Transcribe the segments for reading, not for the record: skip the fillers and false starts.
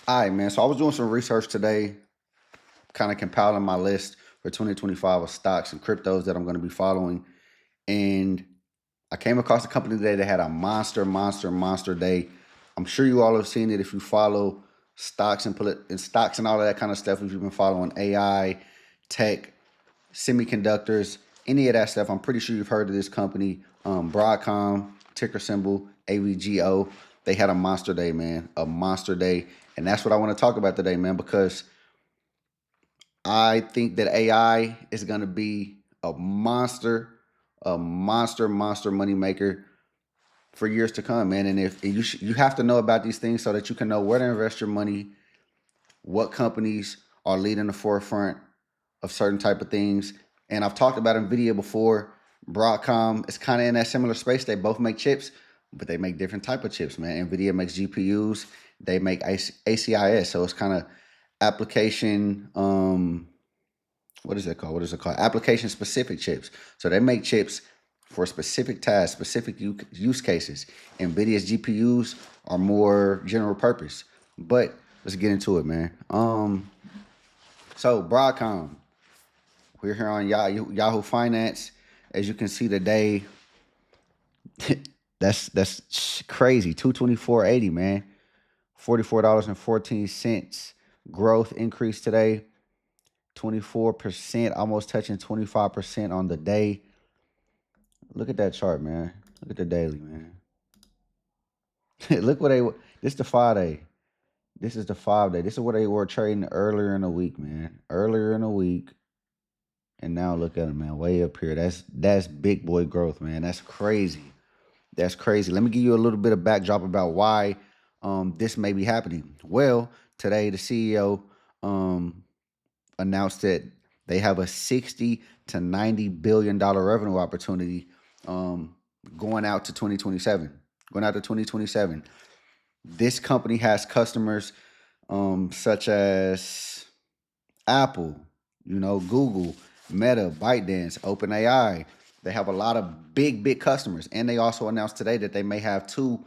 All right, man. So I was doing some research today, kind of compiling my list for 2025 of stocks and cryptos that I'm going to be following. And I came across a company today that had a monster day. I'm sure you all have seen it if you follow stocks and stocks and all of that kind of stuff. If you've been following AI, tech, semiconductors, any of that stuff, I'm pretty sure you've heard of this company. Broadcom, ticker symbol AVGO. They had a monster day, man. A monster day. And that's what I want to talk about today, man, because I think that AI is going to be a monster money maker for years to come, man. And if you have to know about these things so that you can know where to invest your money, what companies are leading the forefront of certain type of things. And I've talked about Nvidia before. Broadcom is kind of in that similar space. They both make chips, but they make different type of chips, man. Nvidia makes GPUs. They make ACIS, so it's kind of application. What is it called? What is it called? Application specific chips. So they make chips for specific tasks, specific use cases. Nvidia's GPUs are more general purpose. But let's get into it, man. So Broadcom, we're here on Yahoo Finance. As you can see today, that's crazy. 224.80, man. $44.14. Growth increase today. 24%, almost touching 25% on the day. Look at that chart, man. Look at the daily, man. Look what this is the 5 day. This is the 5 day. This is what they were trading earlier in the week, man. Earlier in the week. And now look at them, man. Way up here. That's big boy growth, man. That's crazy. That's crazy. Let me give you a little bit of backdrop about why this may be happening. Well, today the CEO announced that they have a 60 to 90 billion dollar revenue opportunity going out to 2027. Going out to 2027. This company has customers such as Apple, Google, Meta, ByteDance, OpenAI. They have a lot of big customers, and they also announced today that they may have two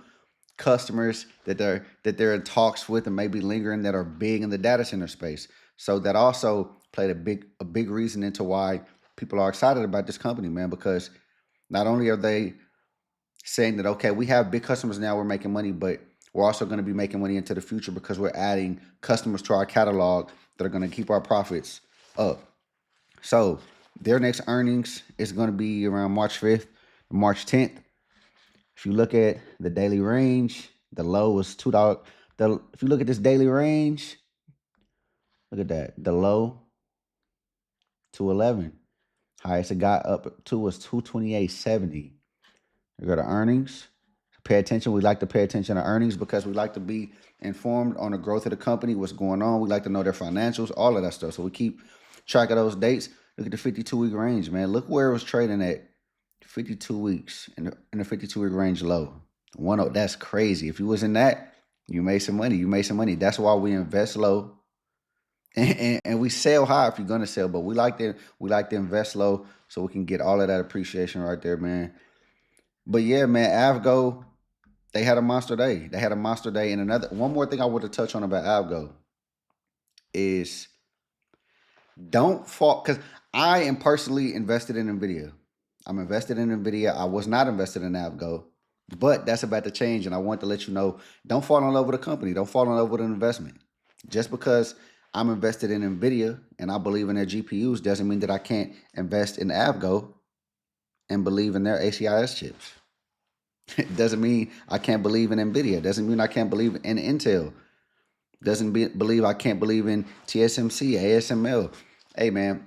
customers that they're in talks with and maybe lingering that are big in the data center space. So that also played a big reason into why people are excited about this company, man, because not only are they saying that, okay, we have big customers now, we're making money, but we're also going to be making money into the future because we're adding customers to our catalog that are going to keep our profits up. So their next earnings is going to be around March 5th, March 10th. If you look at the daily range, the low was $2. If you look at this daily range, look at that. The low, 211. Highest it got up to was 228.70. You got the earnings. Pay attention. We like to pay attention to earnings because we like to be informed on the growth of the company, what's going on. We like to know their financials, all of that stuff. So we keep track of those dates. Look at the 52-week range, man. Look where it was trading at 52 weeks in the 52-week range low. That's crazy. If you was in that, you made some money. You made some money. That's why we invest low and we sell high if you're gonna sell. But we like to invest low so we can get all of that appreciation right there, man. But yeah, man, AVGO, they had a monster day. They had a monster day. And one more thing I want to touch on about AVGO is don't fall, because I am personally invested in Nvidia. I'm invested in Nvidia. I was not invested in AVGO, but that's about to change. And I want to let you know, don't fall in love with a company. Don't fall in love with an investment. Just because I'm invested in Nvidia and I believe in their GPUs doesn't mean that I can't invest in AVGO and believe in their ACIS chips. It doesn't mean I can't believe in Nvidia. Doesn't mean I can't believe in Intel. Believe I can't believe in TSMC, ASML. Hey man,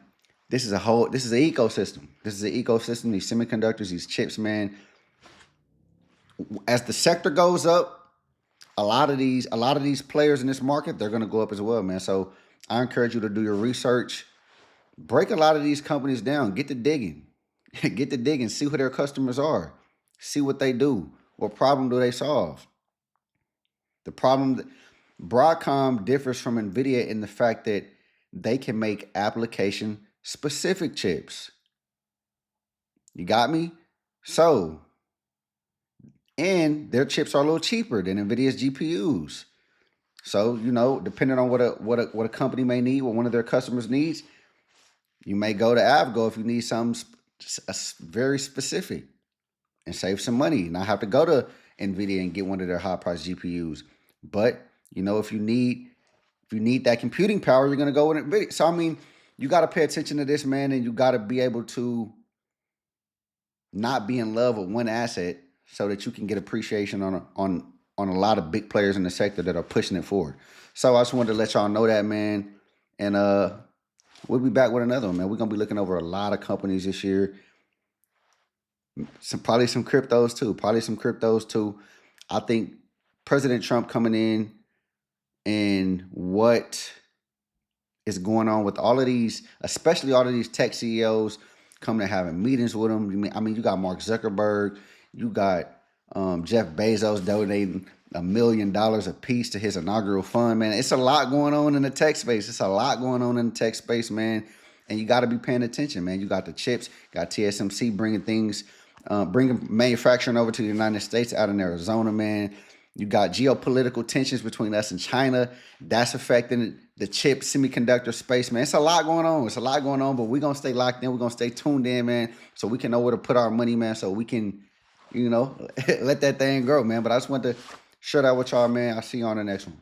this is an ecosystem. This is an ecosystem. These semiconductors, these chips, man. As the sector goes up, a lot of these players in this market, they're gonna go up as well, man. So I encourage you to do your research. Break a lot of these companies down. Get to digging. Get to digging. See who their customers are. See what they do. What problem do they solve? The problem, Broadcom differs from Nvidia in the fact that they can make application specific chips. You got me? So, and their chips are a little cheaper than Nvidia's GPUs. So, depending on what a company may need, what one of their customers needs, you may go to AVGO if you need something very specific and save some money. Not have to go to NVIDIA and get one of their high price GPUs. But if you need that computing power, you're gonna go with NVIDIA. So I mean, you got to pay attention to this, man, and you got to be able to not be in love with one asset so that you can get appreciation on a lot of big players in the sector that are pushing it forward. So I just wanted to let y'all know that, man. And we'll be back with another one, man. We're gonna be looking over a lot of companies this year. Probably some cryptos too. I think President Trump coming in and what is going on with all of these, especially all of these tech CEOs coming and having meetings with them. You got Mark Zuckerberg, you got Jeff Bezos donating $1 million a piece to his inaugural fund, man. It's a lot going on in the tech space. Man. And you got to be paying attention, man. You got the chips, got TSMC bringing manufacturing over to the United States out in Arizona, man. You got geopolitical tensions between us and China. That's affecting the chip semiconductor space, man. It's a lot going on. But we're going to stay locked in. We're going to stay tuned in, man, so we can know where to put our money, man, so we can, let that thing grow, man. But I just wanted to share that with y'all, man. I'll see you on the next one.